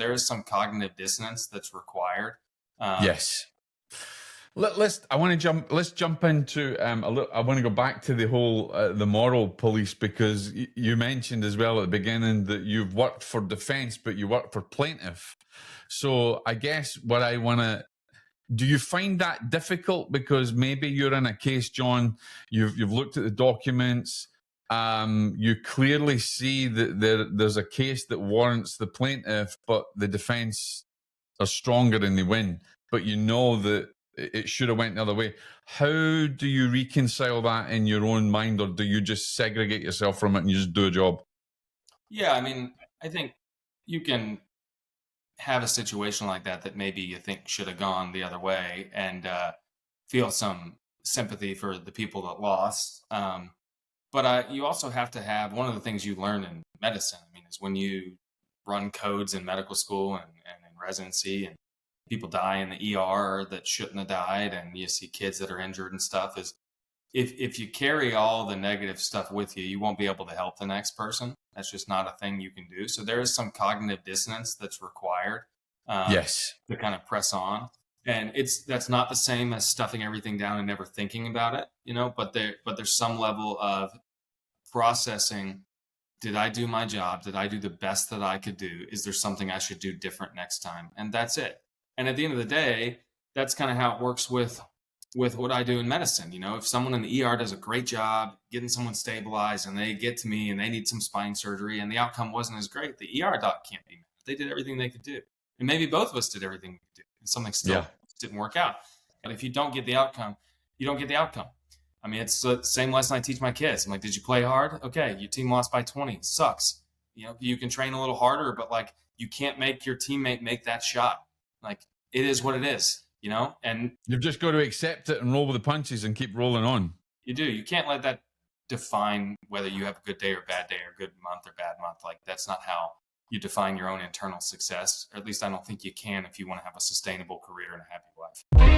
there is some cognitive dissonance that's required. Yes. Let's jump into a little. I want to go back to the whole the moral police, because you mentioned as well at the beginning that you've worked for defense, but you work for plaintiff. So I guess what I want to, do you find that difficult? Because maybe you're in a case, John, you've looked at the documents, you clearly see that there's a case that warrants the plaintiff, but the defense are stronger and they win, but you know that it should have went the other way. How do you reconcile that in your own mind, or do you just segregate yourself from it and you just do a job? Yeah, I mean, I think you can have a situation like that maybe you think should have gone the other way, and feel some sympathy for the people that lost. But you also have to have, one of the things you learn in medicine, I mean, is when you run codes in medical school and in residency, and people die in the ER that shouldn't have died, and you see kids that are injured and stuff, is if you carry all the negative stuff with you, you won't be able to help the next person. That's just not a thing you can do. So there is some cognitive dissonance that's required, Yes. to kind of press on. And that's not the same as stuffing everything down and never thinking about it, but there's some level of processing. Did I do my job? Did I do the best that I could do? Is there something I should do different next time? And that's it. And at the end of the day, that's kind of how it works with what I do in medicine. If someone in the ER does a great job getting someone stabilized, and they get to me and they need some spine surgery and the outcome wasn't as great, the ER doc can't be mad. They did everything they could do. And maybe both of us did everything we could do, and something still didn't work out. But if you don't get the outcome, you don't get the outcome. I mean, it's the same lesson I teach my kids. I'm like, did you play hard? Okay, your team lost by 20. It sucks. You can train a little harder, but you can't make your teammate make that shot. It is what it is, and you've just got to accept it and roll with the punches and keep rolling on. You do. You can't let that define whether you have a good day or bad day, or good month or bad month. That's not how you define your own internal success. Or at least I don't think you can, if you want to have a sustainable career and a happy life.